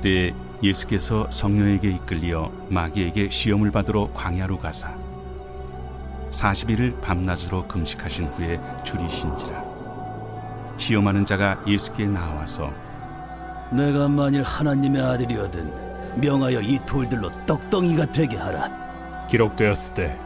그때 예수께서 성령에게 이끌려 마귀에게 시험을 받으러 광야로 가사 40일을 밤낮으로 금식하신 후에 줄이신지라. 시험하는 자가 예수께 나와서 내가 만일 하나님의 아들이거든 명하여 이 돌들로 떡덩이가 되게 하라. 기록되었을 때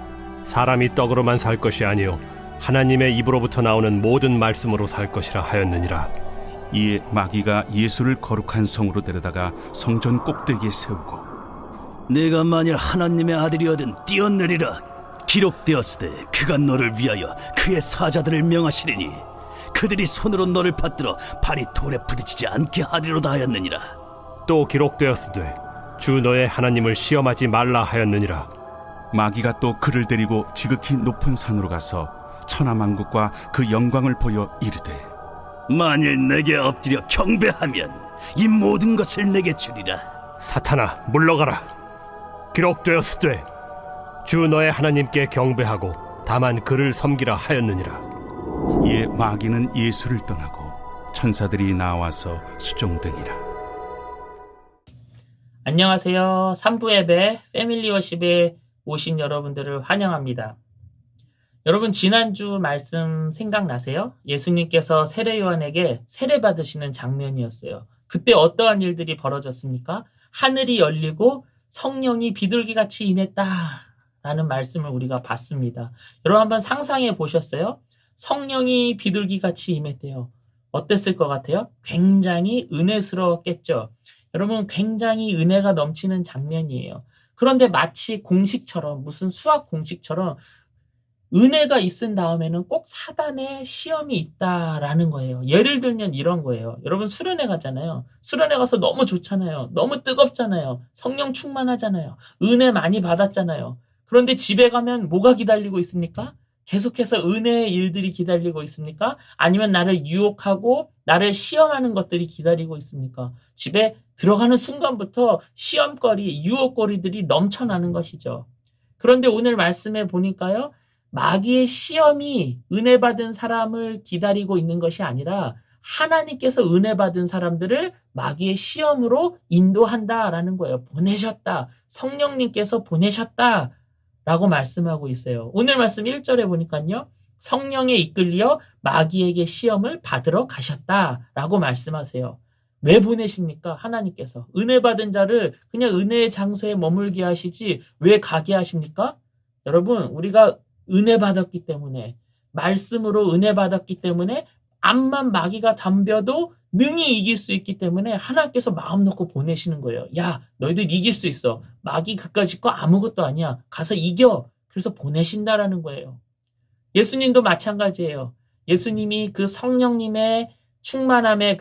사람이 떡으로만 살 것이 아니요 하나님의 입으로부터 나오는 모든 말씀으로 살 것이라 하였느니라. 이에 마귀가 예수를 거룩한 성으로 데려다가 성전 꼭대기에 세우고 내가 만일 하나님의 아들이거든 뛰어내리라. 기록되었으되 그가 너를 위하여 그의 사자들을 명하시리니 그들이 손으로 너를 받들어 발이 돌에 부딪히지 않게 하리로다 하였느니라. 또 기록되었으되 주 너의 하나님을 시험하지 말라 하였느니라. 마귀가 또 그를 데리고 지극히 높은 산으로 가서 천하만국과 그 영광을 보여 이르되 만일 내게 엎드려 경배하면 이 모든 것을 내게 주리라. 사탄아 물러가라. 기록되었으되 주 너의 하나님께 경배하고 다만 그를 섬기라 하였느니라. 이에 마귀는 예수를 떠나고 천사들이 나와서 수종드니라. 안녕하세요. 3부 예배 패밀리 워십에 오신 여러분들을 환영합니다. 여러분 지난주 말씀 생각나세요? 예수님께서 세례 요한에게 세례 받으시는 장면이었어요. 그때 어떠한 일들이 벌어졌습니까? 하늘이 열리고 성령이 비둘기같이 임했다라는 말씀을 우리가 봤습니다. 여러분 한번 상상해 보셨어요? 성령이 비둘기같이 임했대요. 어땠을 것 같아요? 굉장히 은혜스러웠겠죠. 여러분 굉장히 은혜가 넘치는 장면이에요. 그런데 마치 공식처럼 무슨 수학 공식처럼 은혜가 있은 다음에는 꼭 사단의 시험이 있다라는 거예요. 예를 들면 이런 거예요. 여러분 수련회 가잖아요. 수련회 가서 너무 좋잖아요. 너무 뜨겁잖아요. 성령 충만하잖아요. 은혜 많이 받았잖아요. 그런데 집에 가면 뭐가 기다리고 있습니까? 계속해서 은혜의 일들이 기다리고 있습니까? 아니면 나를 유혹하고 나를 시험하는 것들이 기다리고 있습니까? 집에 들어가는 순간부터 시험거리, 유혹거리들이 넘쳐나는 것이죠. 그런데 오늘 말씀에 보니까요. 마귀의 시험이 은혜 받은 사람을 기다리고 있는 것이 아니라 하나님께서 은혜 받은 사람들을 마귀의 시험으로 인도한다라는 거예요. 보내셨다. 성령님께서 보내셨다. 라고 말씀하고 있어요. 오늘 말씀 1절에 보니까요. 성령에 이끌려 마귀에게 시험을 받으러 가셨다라고 말씀하세요. 왜 보내십니까? 하나님께서. 은혜 받은 자를 그냥 은혜의 장소에 머물게 하시지 왜 가게 하십니까? 여러분 우리가 은혜 받았기 때문에 말씀으로 은혜 받았기 때문에 암만 마귀가 덤벼도 능히 이길 수 있기 때문에 하나님께서 마음 놓고 보내시는 거예요. 야 너희들 이길 수 있어. 마귀 그까짓 거 아무것도 아니야. 가서 이겨. 그래서 보내신다라는 거예요. 예수님도 마찬가지예요. 예수님이 그 성령님의 충만함에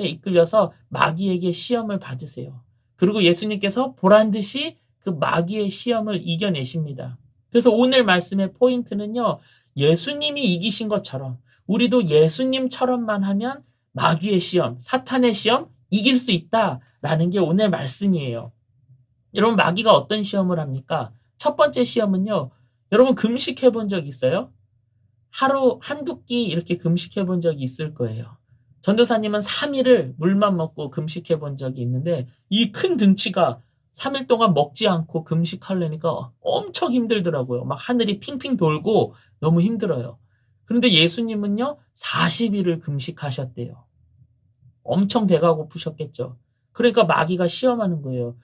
이끌려서 마귀에게 시험을 받으세요. 그리고 예수님께서 보란듯이 그 마귀의 시험을 이겨내십니다. 그래서 오늘 말씀의 포인트는요. 예수님이 이기신 것처럼 우리도 예수님처럼만 하면 마귀의 시험, 사탄의 시험 이길 수 있다라는 게 오늘 말씀이에요. 여러분 마귀가 어떤 시험을 합니까? 첫 번째 시험은요. 여러분 금식해 본 적 있어요? 하루 한두 끼 이렇게 금식해 본 적이 있을 거예요. 전도사님은 3일을 물만 먹고 금식해 본 적이 있는데 이 큰 등치가 3일 동안 먹지 않고 금식하려니까 엄청 힘들더라고요. 막 하늘이 핑핑 돌고 너무 힘들어요. 그런데 예수님은요 40일을 금식하셨대요. 엄청 배가 고프셨겠죠. 그러니까 마귀가 시험하는 거예요.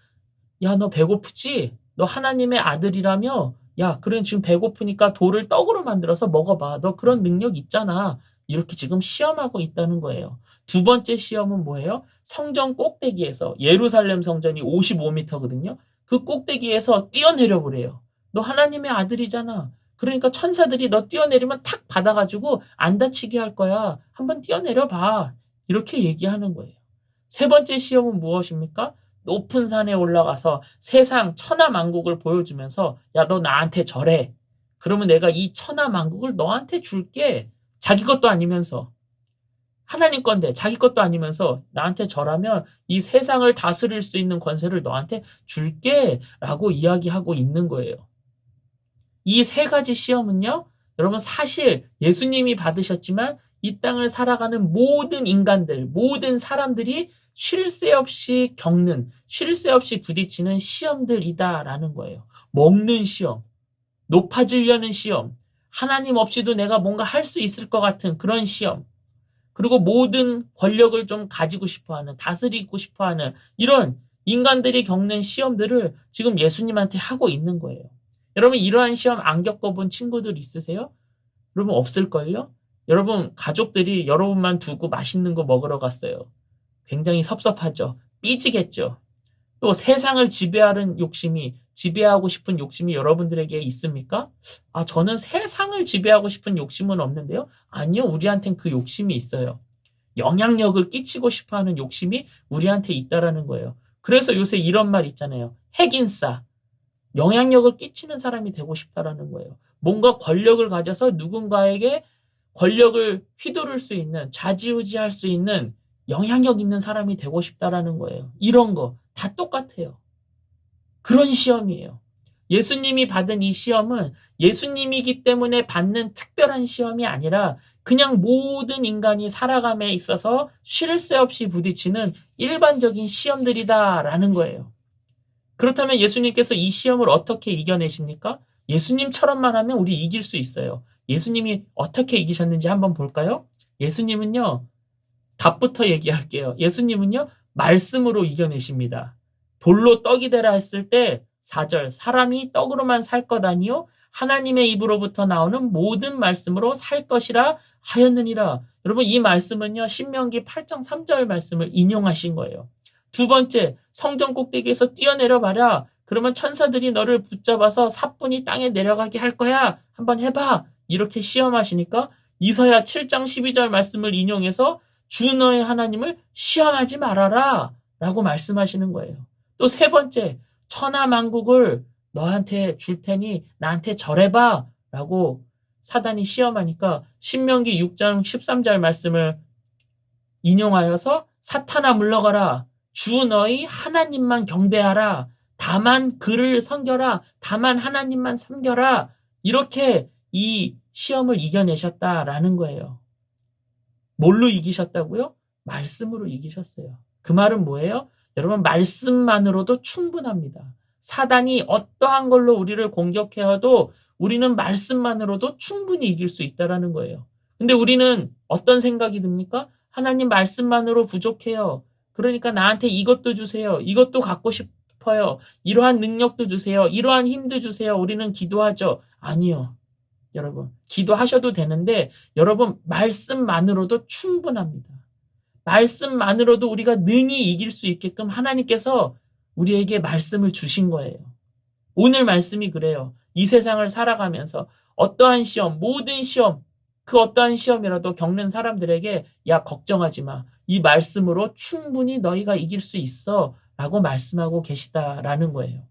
야, 너 배고프지? 너 하나님의 아들이라며? 야, 그래 지금 배고프니까 돌을 떡으로 만들어서 먹어봐. 너 그런 능력 있잖아. 이렇게 지금 시험하고 있다는 거예요. 두 번째 시험은 뭐예요? 성전 꼭대기에서 예루살렘 성전이 55m거든요. 그 꼭대기에서 뛰어내려 보래요. 너 하나님의 아들이잖아. 그러니까 천사들이 너 뛰어내리면 탁 받아가지고 안 다치게 할 거야. 한번 뛰어내려 봐. 이렇게 얘기하는 거예요. 세 번째 시험은 무엇입니까? 높은 산에 올라가서 세상 천하만국을 보여주면서 야, 너 나한테 절해. 그러면 내가 이 천하만국을 너한테 줄게. 자기 것도 아니면서. 하나님 건데 자기 것도 아니면서 나한테 절하면 이 세상을 다스릴 수 있는 권세를 너한테 줄게 라고 이야기하고 있는 거예요. 이 세 가지 시험은요. 여러분 사실 예수님이 받으셨지만 이 땅을 살아가는 모든 인간들, 모든 사람들이 쉴 새 없이 겪는, 쉴 새 없이 부딪히는 시험들이다라는 거예요. 먹는 시험, 높아지려는 시험, 하나님 없이도 내가 뭔가 할 수 있을 것 같은 그런 시험, 그리고 모든 권력을 좀 가지고 싶어하는, 다스리고 싶어하는 이런 인간들이 겪는 시험들을 지금 예수님한테 하고 있는 거예요. 여러분 이러한 시험 안 겪어본 친구들 있으세요? 여러분 없을걸요? 여러분 가족들이 여러분만 두고 맛있는 거 먹으러 갔어요. 굉장히 섭섭하죠. 삐지겠죠. 또 세상을 지배하는 욕심이, 지배하고 싶은 욕심이 여러분들에게 있습니까? 저는 세상을 지배하고 싶은 욕심은 없는데요. 아니요, 우리한텐 그 욕심이 있어요. 영향력을 끼치고 싶어하는 욕심이 우리한테 있다라는 거예요. 그래서 요새 이런 말 있잖아요. 핵인싸. 영향력을 끼치는 사람이 되고 싶다라는 거예요. 뭔가 권력을 가져서 누군가에게 권력을 휘두를 수 있는, 좌지우지할 수 있는 영향력 있는 사람이 되고 싶다라는 거예요. 이런 거 다 똑같아요. 그런 시험이에요. 예수님이 받은 이 시험은 예수님이기 때문에 받는 특별한 시험이 아니라 그냥 모든 인간이 살아감에 있어서 쉴 새 없이 부딪히는 일반적인 시험들이다라는 거예요. 그렇다면 예수님께서 이 시험을 어떻게 이겨내십니까? 예수님처럼만 하면 우리 이길 수 있어요. 예수님이 어떻게 이기셨는지 한번 볼까요? 예수님은요, 답부터 얘기할게요. 예수님은요, 말씀으로 이겨내십니다. 돌로 떡이 되라 했을 때 4절, 사람이 떡으로만 살 것 아니요 하나님의 입으로부터 나오는 모든 말씀으로 살 것이라 하였느니라. 여러분 이 말씀은요, 신명기 8장 3절 말씀을 인용하신 거예요. 두 번째, 성전 꼭대기에서 뛰어내려 봐라. 그러면 천사들이 너를 붙잡아서 사뿐히 땅에 내려가게 할 거야. 한번 해봐. 이렇게 시험하시니까 이사야 7장 12절 말씀을 인용해서 주 너의 하나님을 시험하지 말아라 라고 말씀하시는 거예요. 또 세 번째, 천하만국을 너한테 줄 테니 나한테 절해봐 라고 사단이 시험하니까 신명기 6장 13절 말씀을 인용하여서 사탄아 물러가라. 주 너희 하나님만 경배하라. 다만 그를 섬겨라. 다만 하나님만 섬겨라. 이렇게 이 시험을 이겨내셨다라는 거예요. 뭘로 이기셨다고요? 말씀으로 이기셨어요. 그 말은 뭐예요? 여러분 말씀만으로도 충분합니다. 사단이 어떠한 걸로 우리를 공격해와도 우리는 말씀만으로도 충분히 이길 수 있다는 거예요. 근데 우리는 어떤 생각이 듭니까? 하나님 말씀만으로 부족해요. 그러니까 나한테 이것도 주세요. 이것도 갖고 싶어요. 이러한 능력도 주세요. 이러한 힘도 주세요. 우리는 기도하죠. 아니요. 여러분, 기도하셔도 되는데 여러분 말씀만으로도 충분합니다. 말씀만으로도 우리가 능히 이길 수 있게끔 하나님께서 우리에게 말씀을 주신 거예요. 오늘 말씀이 그래요. 이 세상을 살아가면서 어떠한 시험, 모든 시험, 그 어떠한 시험이라도 겪는 사람들에게 야 걱정하지 마. 이 말씀으로 충분히 너희가 이길 수 있어 라고 말씀하고 계시다라는 거예요.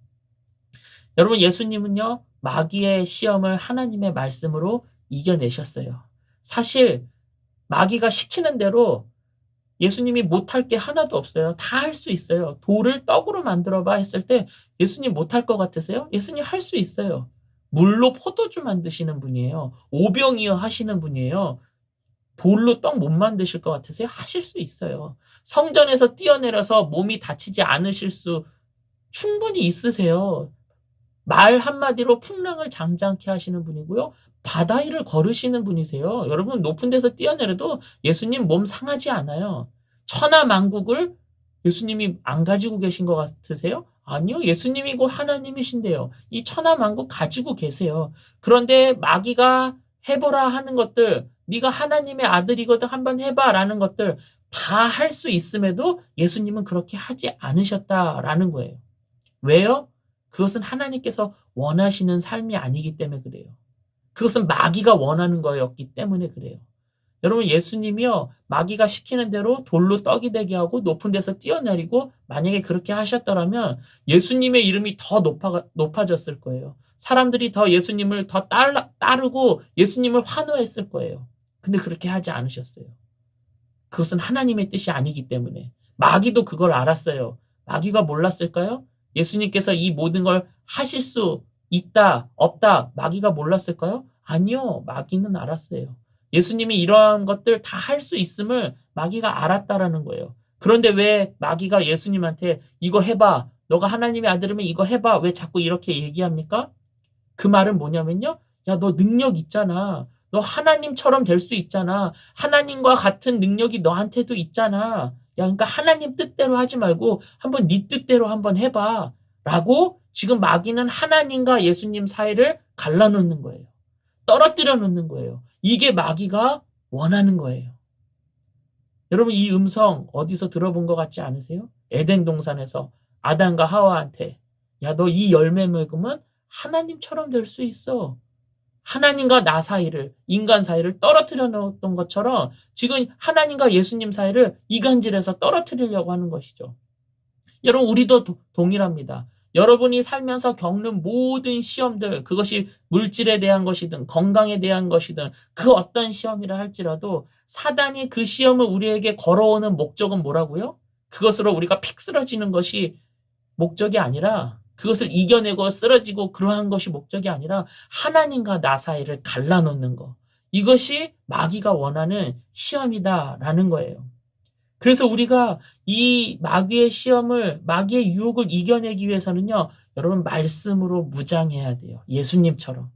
여러분 예수님은요. 마귀의 시험을 하나님의 말씀으로 이겨내셨어요. 사실 마귀가 시키는 대로 예수님이 못할 게 하나도 없어요. 다 할 수 있어요. 돌을 떡으로 만들어봐 했을 때 예수님 못할 것 같으세요? 예수님 할 수 있어요. 물로 포도주 만드시는 분이에요. 오병이어 하시는 분이에요. 돌로 떡 못 만드실 것 같으세요? 하실 수 있어요. 성전에서 뛰어내려서 몸이 다치지 않으실 수 충분히 있으세요. 말 한마디로 풍랑을 잠잠케 하시는 분이고요. 바다 위를 걸으시는 분이세요. 여러분 높은 데서 뛰어내려도 예수님 몸 상하지 않아요. 천하만국을 예수님이 안 가지고 계신 것 같으세요? 아니요. 예수님이 곧 하나님이신데요. 이 천하만국 가지고 계세요. 그런데 마귀가 해보라 하는 것들, 네가 하나님의 아들이거든 한번 해봐라는 것들 다 할 수 있음에도 예수님은 그렇게 하지 않으셨다라는 거예요. 왜요? 그것은 하나님께서 원하시는 삶이 아니기 때문에 그래요. 그것은 마귀가 원하는 거였기 때문에 그래요. 여러분 예수님이요. 마귀가 시키는 대로 돌로 떡이 되게 하고 높은 데서 뛰어내리고 만약에 그렇게 하셨더라면 예수님의 이름이 더 높아졌을 거예요. 사람들이 더 예수님을 더 따르고 예수님을 환호했을 거예요. 근데 그렇게 하지 않으셨어요. 그것은 하나님의 뜻이 아니기 때문에. 마귀도 그걸 알았어요. 마귀가 몰랐을까요? 예수님께서 이 모든 걸 하실 수 있다, 없다, 마귀가 몰랐을까요? 아니요, 마귀는 알았어요. 예수님이 이러한 것들 다 할 수 있음을 마귀가 알았다라는 거예요. 그런데 왜 마귀가 예수님한테 이거 해봐. 너가 하나님의 아들이면 이거 해봐. 왜 자꾸 이렇게 얘기합니까? 그 말은 뭐냐면요. 야, 너 능력 있잖아. 너 하나님처럼 될 수 있잖아. 하나님과 같은 능력이 너한테도 있잖아. 야, 그러니까 하나님 뜻대로 하지 말고 한번 네 뜻대로 한번 해봐. 라고 지금 마귀는 하나님과 예수님 사이를 갈라놓는 거예요. 떨어뜨려 놓는 거예요. 이게 마귀가 원하는 거예요. 여러분 이 음성 어디서 들어본 것 같지 않으세요? 에덴 동산에서 아담과 하와한테 야, 너 이 열매 먹으면 하나님처럼 될 수 있어. 하나님과 나 사이를, 인간 사이를 떨어뜨려 놓았던 것처럼 지금 하나님과 예수님 사이를 이간질해서 떨어뜨리려고 하는 것이죠. 여러분 우리도 동일합니다. 여러분이 살면서 겪는 모든 시험들, 그것이 물질에 대한 것이든 건강에 대한 것이든 그 어떤 시험이라 할지라도 사단이 그 시험을 우리에게 걸어오는 목적은 뭐라고요? 그것으로 우리가 픽 쓰러지는 것이 목적이 아니라 그것을 이겨내고 쓰러지고 그러한 것이 목적이 아니라 하나님과 나 사이를 갈라놓는 것. 이것이 마귀가 원하는 시험이다라는 거예요. 그래서 우리가 이 마귀의 시험을, 마귀의 유혹을 이겨내기 위해서는요, 여러분 말씀으로 무장해야 돼요. 예수님처럼.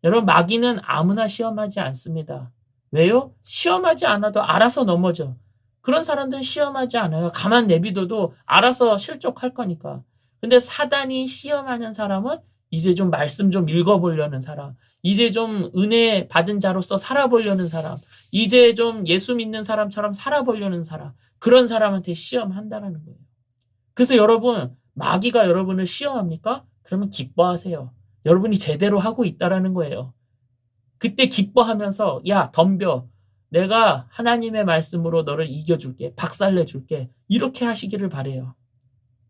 여러분 마귀는 아무나 시험하지 않습니다. 왜요? 시험하지 않아도 알아서 넘어져. 그런 사람들은 시험하지 않아요. 가만 내비둬도 알아서 실족할 거니까. 근데 사단이 시험하는 사람은 이제 좀 말씀 좀 읽어보려는 사람, 이제 좀 은혜 받은 자로서 살아보려는 사람, 이제 좀 예수 믿는 사람처럼 살아보려는 사람, 그런 사람한테 시험한다라는 거예요. 그래서 여러분, 마귀가 여러분을 시험합니까? 그러면 기뻐하세요. 여러분이 제대로 하고 있다라는 거예요. 그때 기뻐하면서 야, 덤벼. 내가 하나님의 말씀으로 너를 이겨줄게. 박살내줄게. 이렇게 하시기를 바라요.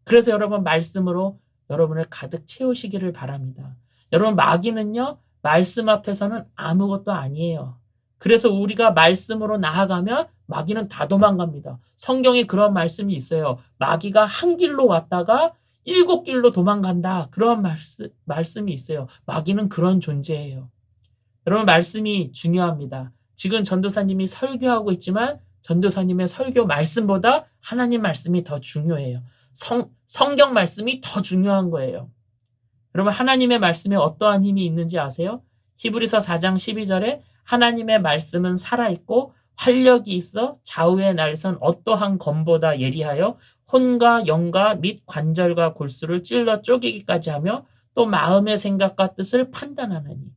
그래서 여러분 말씀으로 여러분을 가득 채우시기를 바랍니다. 여러분 마귀는요, 말씀 앞에서는 아무것도 아니에요. 그래서 우리가 말씀으로 나아가면 마귀는 다 도망갑니다. 성경에 그런 말씀이 있어요. 마귀가 한 길로 왔다가 7길로 도망간다. 그런 말씀이 있어요. 마귀는 그런 존재예요. 여러분 말씀이 중요합니다. 지금 전도사님이 설교하고 있지만 전도사님의 설교 말씀보다 하나님 말씀이 더 중요해요. 성경 말씀이 더 중요한 거예요. 여러분 하나님의 말씀에 어떠한 힘이 있는지 아세요? 히브리서 4장 12절에 하나님의 말씀은 살아있고 활력이 있어 좌우의 날선 어떠한 검보다 예리하여 혼과 영과 및 관절과 골수를 찔러 쪼개기까지 하며 또 마음의 생각과 뜻을 판단하느니.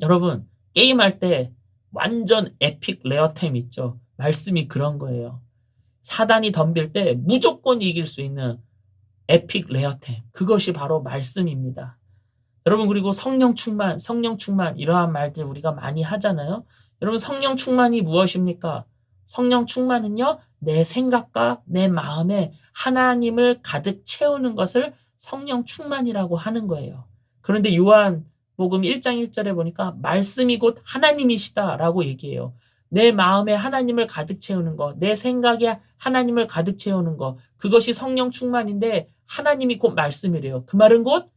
여러분 게임할 때 완전 에픽 레어템 있죠. 말씀이 그런 거예요. 사단이 덤빌 때 무조건 이길 수 있는 에픽 레어템. 그것이 바로 말씀입니다. 여러분 그리고 성령 충만 이러한 말들 우리가 많이 하잖아요. 여러분 성령 충만이 무엇입니까? 성령 충만은요. 내 생각과 내 마음에 하나님을 가득 채우는 것을 성령 충만이라고 하는 거예요. 그런데 요한복음 1장 1절에 보니까 말씀이 곧 하나님이시다라고 얘기해요. 내 마음에 하나님을 가득 채우는 것, 내 생각에 하나님을 가득 채우는 것, 그것이 성령 충만인데 하나님이 곧 말씀이래요. 그 말은 곧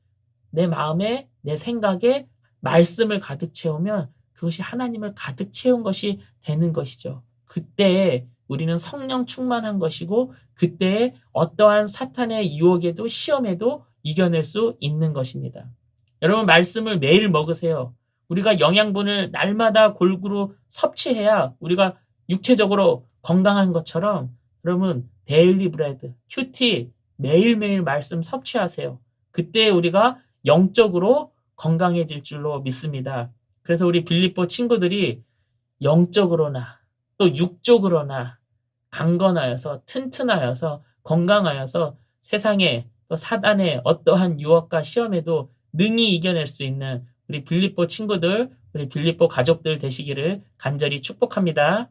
내 마음에, 내 생각에 말씀을 가득 채우면 그것이 하나님을 가득 채운 것이 되는 것이죠. 그때 우리는 성령 충만한 것이고 그때 어떠한 사탄의 유혹에도 시험에도 이겨낼 수 있는 것입니다. 여러분 말씀을 매일 먹으세요. 우리가 영양분을 날마다 골고루 섭취해야 우리가 육체적으로 건강한 것처럼 여러분 데일리 브레드, 큐티 매일매일 말씀 섭취하세요. 그때 우리가 영적으로 건강해질 줄로 믿습니다. 그래서 우리 빌립보 친구들이 영적으로나 또 육적으로나 강건하여서 튼튼하여서 건강하여서 세상에 또 사단의 어떠한 유혹과 시험에도 능히 이겨낼 수 있는 우리 빌립보 친구들, 우리 빌립보 가족들 되시기를 간절히 축복합니다.